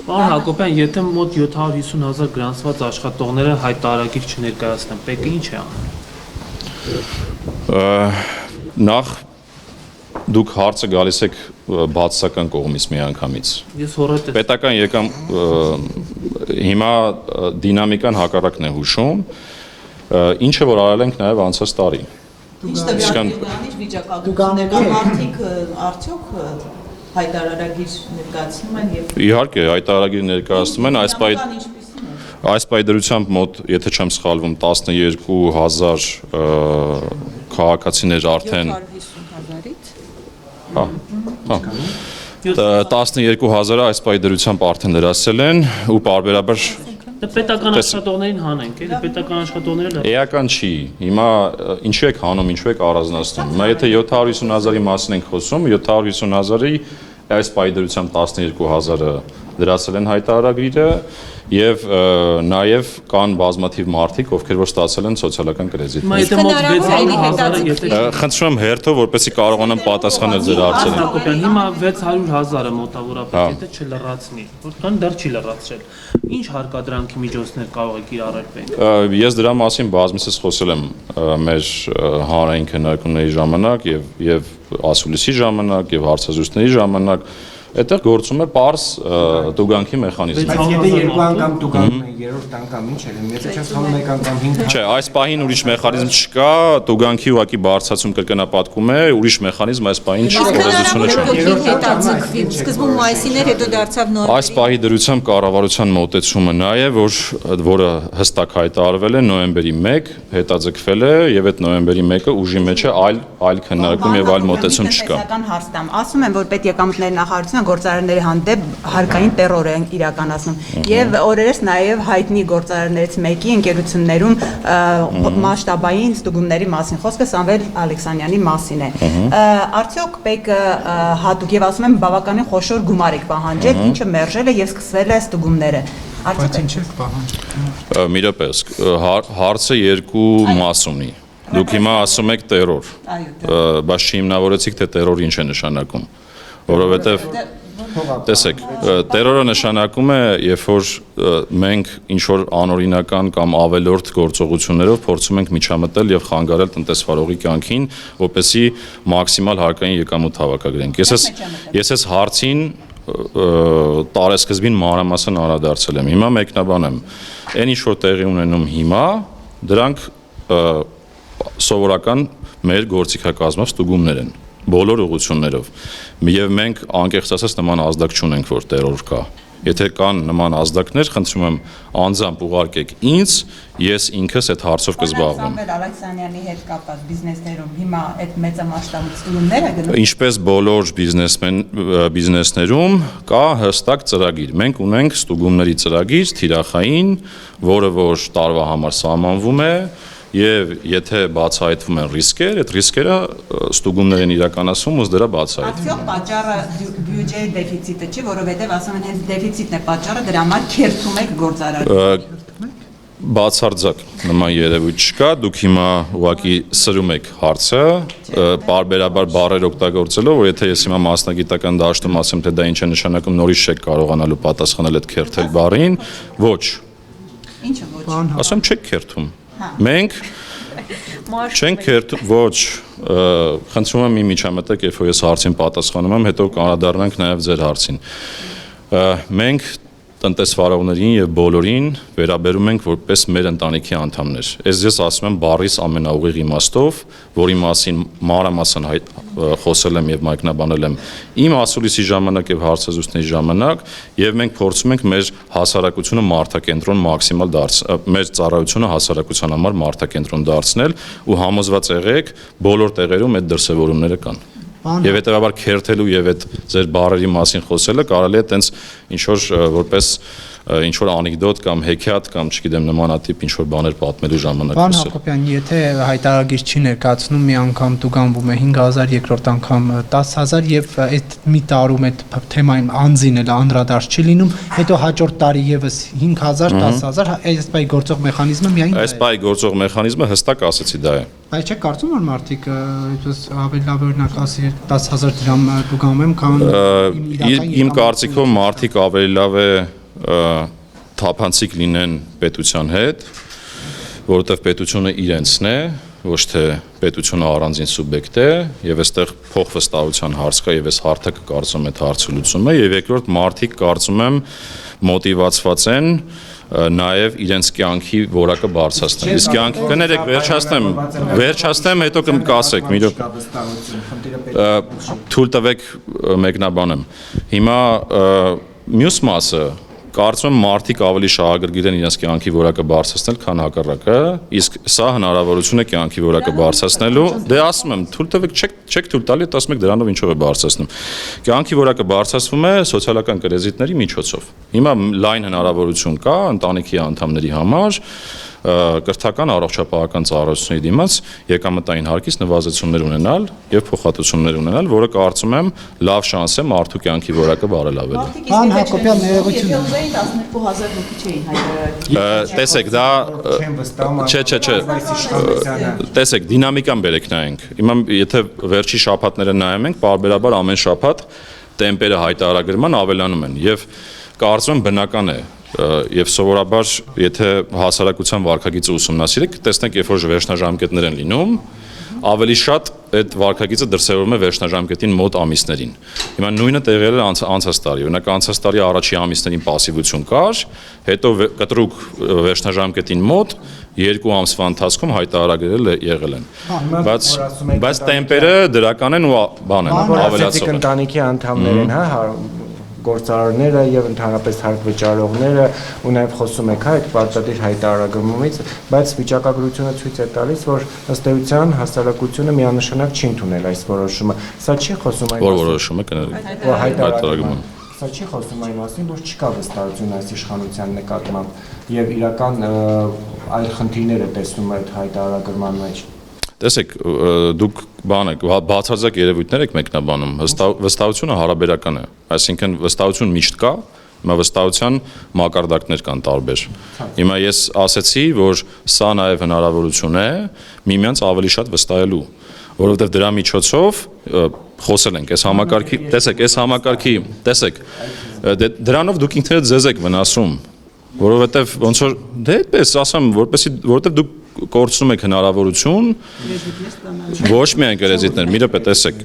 Պարոն Հակոբյան, եթե մոտ 750,000 գրանցված աշխատողները հայտարարագիր չներկայացնեն, ՊԵԿ-ը ինչ է անում։ Նախ դուք հարցը գալիս եք բացասական կողմից միանգամից։ Ես հորդ Պետական եկամ հիմա դինամիկան հակառակն է հուշում, ինչը որ արել ենք նաև անցած տարի։ Ինչ տվյալների վիճակագրություններ կան մարդիկ արդյոք հայտարարագիր ներկայացնում են եւ Իհարկե, հայտարարագիր ներկայացնում են այս պայդրությամբ մոտ, եթե չեմ սխալվում, 12,000 քաղաքացիներ արդեն 12,000-ը այս պայդրությամբ արդեն լրացել են ու պարբերաբար պետական աշխատողներին հանենք, էլի պետական աշխատողները Էական չի։ Հիմա ինչու եք հանում, ինչու եք առանձնացնում։ Հիմա եթե 750,000-ի մասին ենք խոսում, 750,000-ի այս պայդրությամբ 12,000-ը դրացել են հայտարարագիրը եւ նաեւ կան բազմաթիվ մարդիկ, ովքեր որ ստացել են սոցիալական կրեդիտ։ Խնդրում եմ հերթով, որպեսզի կարողանամ պատասխանել ձեր հարցերին։ Հիմա 600,000-ը մոտավորապես, եթե չլրացնի, որքան դեռ չի լրացրել։ Ինչ հարկադրանքի միջոցներ կարող է կիրառել ՊԵԿ-ը։ Ես դրա մասին բազմիցս խոսել եմ մեր հանրային քննարկումների ժամանակ եւ ասուլիսի ժամանակ եւ հարցազրույցների ժամանակ այդտեղ գործում է պարզ տուգանքի մեխանիզմ։ Բայց եթե երկու անգամ տուգանքում են, երրորդ անգամ ինչ է, եթե չես խաղում մեկ անգամ 5 Չէ, այս պահին ուրիշ մեխանիզմ չկա, տուգանքի ուղղակի բարձրացում կրկնապատկում է, ուրիշ մեխանիզմ այս պահին չկորեզությունը չունի։ Սկզբում մայիսին էր, հետո դարձավ նոյեմբերի։ Այս պահի դրությամբ կառավարության մոտեցումը նա է, որը հստակ հայտարարվել է նոյեմբերի 1, հետաձգվել է եւ այդ նոյեմբերի 1-ը ուժի մեջ է այլ քննարկում եւ այլ մոտեցում չկա։ Ասում են, որ պետեկամուտների նախարարությունը գործարարների հանդեպ հարկային տերոր են իրականացնում եւ օրերս նաեւ հայտնի գործարարներից մեկի ընկերություններում մասշտաբային ստուգումների մասին խոսքը Սամվել Ալեքսանյանի մասին է։ Արդյոք ՊԵԿ-ը հատուկ եւ ասում են բավականին խոշոր գումար եք պահանջել, ինչը մերժել է եւ սկսվել է ստուգումները։ Բայց ինչ եք պահանջել։ Մի րոպե, հարցը երկու մաս ունի։ Դուք հիմա ասում եք տերոր, բայց չհիմնավորեցիք թե տերոր ինչ է նշանակում, որովհետեւ տեսեք, տերորը նշանակում է, երբ որ մենք ինչ-որ անօրինական կամ ավելորդ գործողություններով փորձում ենք միջամտել եւ խանգարել տնտեսվարողի կյանքին, որպեսզի մաքսիմալ հարկային եկամուտ հավաքագրենք։ Ես այս հարցին տարեսկզբին մանրամասն անդրադարձել եմ։ Հիմա մեկնաբանեմ։ Այն ինչ որ տեղի ունենում հիմա, դրանք սովորական մեր գործիքակազմով ստուգումներ են, բոլոր ուղղություններով։ Եվ մենք անկեղծ ասած նման ազդակ չունենք, որ տերոր կա։ Եթե կան նման ազդակներ, խնդրում եմ անձամբ ուղարկեք ինձ, ես ինքս այդ հարցով կզբաղվեմ։ Սամվել Ալեքսանյանի հետ կապված բիզնեսներում հիմա այդ մեծամասշտաբ ստուգումները գնում։ Ինչպես բոլոր բիզնեսներում կա հստակ ծրագիր։ Մենք ունենք ստուգումների ծրագիր, թիրախային, որը որ տարվա համար սահմանվում է, եւ եթե բացահայտվում են ռիսկեր, այդ ռիսկերը ստուգումներ են իրականացվում ու դրա բացահայտվում։ Արդյոք պատճառը բյուջեի դեֆիցիտը չի, որովհետեւ ասում են հենց դեֆիցիտն է պատճառը, դրա համար քերթում եք գործարարին։ Բացարձակ նման երևույթ չկա, դուք հիմա ուղղակի սրում եք հարցը, պարբերաբար բառեր օգտագործելով, որ եթե ես հիմա մասնագիտական դաշտում ասեմ, թե դա ինչ է նշանակում, նորից չեք կարողանալու պատասխանել այդ քերթել բառին, ոչ։ Ինչը ոչ։ Ասում չեք քերթում։ Մենք չենք քերթում, ոչ, խնդրում եմ մի միջամտեք, երբ որ ես հարցին պատասխանում եմ, հետո կանդրադառնանք նաև ձեր հարցին։ Մենք տնտեսվարողներին եւ բոլորին վերաբերում ենք որպես մեր ընտանիքի անդամներ։ Ես ասում եմ բառիս ամենաուղիղ իմաստով, որի մասին մանրամասն խոսել եմ եւ մեկնաբանել եմ իմ ասուլիսի ժամանակ եւ հարցազրույցների ժամանակ, եւ մենք փորձում ենք մեր հասարակությունը մարդակենտրոն մաքսիմալ մեր ծառայությունը հասարակության համար մարդակենտրոն դարձնել ու համոզված եղեք, բոլոր տեղերում այդ դրսևորումները կան։ Եվ հետեւաբար քերթելու եւ այդ ձեր բառերի մասին խոսելը կարելի է տենց ինչ որ որպես ինչ որ անեկդոտ կամ հեքիաթ կամ չգիտեմ նմանատիպ ինչ որ բաներ պատմելու ժամանակ Պարոն Հակոբյան, եթե հայտարարագիր չի ներկայացնում, մի անգամ տուգանվում է 5,000, երկրորդ անգամ 10,000 եւ այդ մի տարում այդ թեմային անձին էլ անդրադարձ չի լինում, հետո հաջորդ տարի եւս 5,000, 10,000, այս բայ գործող մեխանիզմը միայն այս բայ գործող մեխանիզմը հստակ ասեցի դա է։ Բայց չէ՞ կարծում որ մարդիկ այդպես ավելի լավ օրինակ ասի 10,000 դրամ տուգանում եմ, քան իմ կարծիքով մարդիկ ավելի լավ է թափանցիկ լինեն պետության հետ, որովհետև պետությունը իրենցն է, ոչ թե պետությունը առանձին սուբյեկտ է, եւ այստեղ փոխվստահության հարց կա եւ այս հարթը կարծում եմ այդ հարցը լուծում է, եւ երկրորդ մարդիկ կարծում եմ մոտիվացված են նաև իրենց կյանքի որակը բարձրացնել։ Իսկ կյանքի կներեք, վերջացնեմ, հետո կասեք, մի րոպե։ Թույլ տվեք մեկնաբանեմ։ Հիմա մյուս մասը կարծում եմ մարդիկ ավելի շահագրգիռ են իրենց կյանքի որակը բարձրացնել, քան հակառակը, իսկ սա հնարավորություն է կյանքի որակը բարձրացնելու։ Դե ասում եմ, թույլ տվեք, չեք թույլ տալի, ասում եք դրանով ինչով է բարձրացնում։ Կյանքի որակը բարձրացվում է սոցիալական կրեդիտների միջոցով։ Հիմա լայն հնարավորություն կա ընտանիքի անդամների համար կրթական առողջապահական ծառայությունների դիմաց եկամտային հարկից նվազեցումներ ունենալ եւ փոխհատուցումներ ունենալ, որը կարծում եմ լավ շանս է մարդու կյանքի որակը բարելավելու։ Պարոն Հակոբյան, ներողություն։ 12000 հոգի չէին հայտարարել։ Տեսեք, դա չէ։ Տեսեք, դինամիկան բերեք նայենք։ Հիմա եթե վերջի շաբաթները նայում ենք, պարբերաբար ամեն շաբաթ տեմպերը հայտարարագրման ավելանում են եւ կարծում եմ բնական է եւ սովորաբար եթե հասարակության վարքագիծը ուսումնասիրեք, տեսնեք, երբ որ վերջնաժամկետներ են լինում, ավելի շատ այդ վարքագիծը դրսևորվում է վերջնաժամկետին մոտ ամիսներին։ Հիմա նույնը տեղել է անցած տարի, օրինակ անցած տարի առաջի ամիսներին пассивություն կար, հետո կտրուկ վերջնաժամկետին մոտ 2 ամսվա ընթացքում հայտարարագրել եղել են։ Բայց տեմպերը դրական են ու բան են, ավելացող են։ Ընտանիքի անդամներ են, հա, գործարարները եւ ընդհանրապես հարկ վճարողները ու նաեւ խոսում եք այդ պարտադիր հայտարարումից, բայց վիճակագրությունը ցույց է տալիս, որ ըստ էության հասարակությունը միանշանակ չի ընդունել այս որոշումը։ Սա չի խոսում այն որոշումը հայտարարումը։ Սա չի խոսում այն մասին, որ չկա վստահություն այս իշխանության նկատմամբ եւ իրական այլ խնդիրներ է տեսնում այդ հայտարարման մեջ։ Տեսեք, դուք բացարձակ երևույթներ եք մեկնաբանում, վստահությունը հարաբերական է, այսինքն վստահություն միշտ կա, հիմա վստահության մակարդակներ կան տարբեր։ Հիմա ես ասեցի, որ սա նաև հնարավորություն է միմյանց ավելի շատ վստահելու, որովհետև դրա միջոցով խոսել ենք, այս համակարգի, տեսեք, դրանով դուք ինքներդ ձեզ եք վնասում, որովհետև ոնց որ դե այդպես ասեմ, որովհետև դուք կորցնում եք հնարավորություն ոչ միայն կրեդիտներ, մի րոպե տեսեք,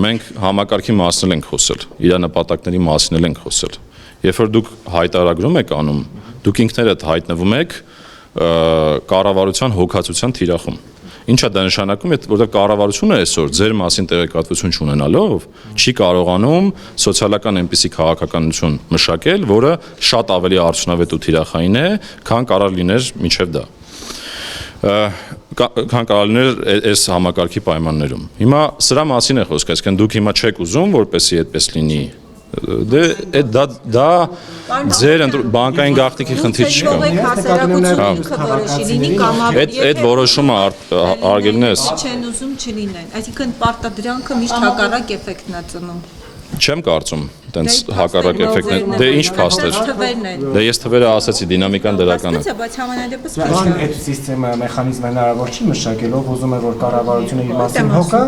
մենք համակարգի մասին ենք խոսել, իր նպատակների մասին ենք խոսել։ Երբ որ դուք հայտարարում եք անում, դուք ինքներդ հայտնվում եք կառավարության հոգացության թիրախում։ Ինչա դա նշանակում է, որտեղ կառավարությունը այսօր ձեր մասին տեղեկատվություն չունենալով չի կարողանում սոցիալական այնպիսի քաղաքականություն մշակել, որը շատ ավելի արդյունավետ ու թիրախային է, քան կարող լիներ մինչև դա։ Քան կարող լիներ այս համակարգի պայմաններում։ Հիմա սրա մասին է խոսքը, այսինքն դուք հիմա չեք ուզում, որպեսզի այդպես լինի։ Դե դա ձեր բանկային գաղտնիքի խնդիր չկա։ Այդ որոշումը արգելնես։ Չեն ուզում չլինեն, այսինքն պարտադրանքը միշտ հակառակ էֆեկտն է ծնում։ Չեմ կարծում, տենց հակառակ էֆեկտն է։ Դե ինչ փաստեր։ Դե ես թվերը ասացի, դինամիկան դրական է։ Բայց համենայնդեպս Բան այդ սիստեմը մեխանիզմը հնարավոր չի մշակել, ով ուզում է որ կառավարությունը իր մասին հոգա,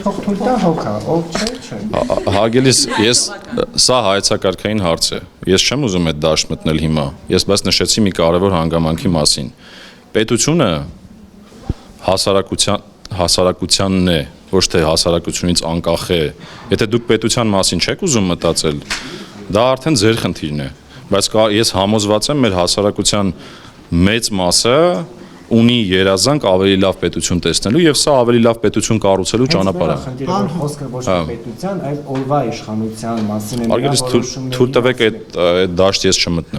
թող թույլ տա հոգա, ով չէ։ Հարգելիս, սա հայեցակարգային հարց է։ Ես չեմ ուզում այդ դաշտ մտնել հիմա։ Ես բայց նշեցի մի կարևոր հանգամանքի մասին։ Պետությունը հասարակությանն է, ոչ թե հասարակությունից անկախ է։ Եթե դուք պետության մասին չեք ուզում մտածել, դա արդեն ձեր խնդիրն է։ Բայց ես համոզված եմ, մեր հասարակության մեծ մասը ունի երազանք ավելի լավ պետություն տեսնելու եւ սա ավելի լավ պետություն կառուցելու ճանապարհը։ Խնդիրը խոսքը ոչ թե պետության, այլ օրվա իշխանության մասին է։ Արգելից թույլ տվեք այդ դաշտ ես չմտնեմ։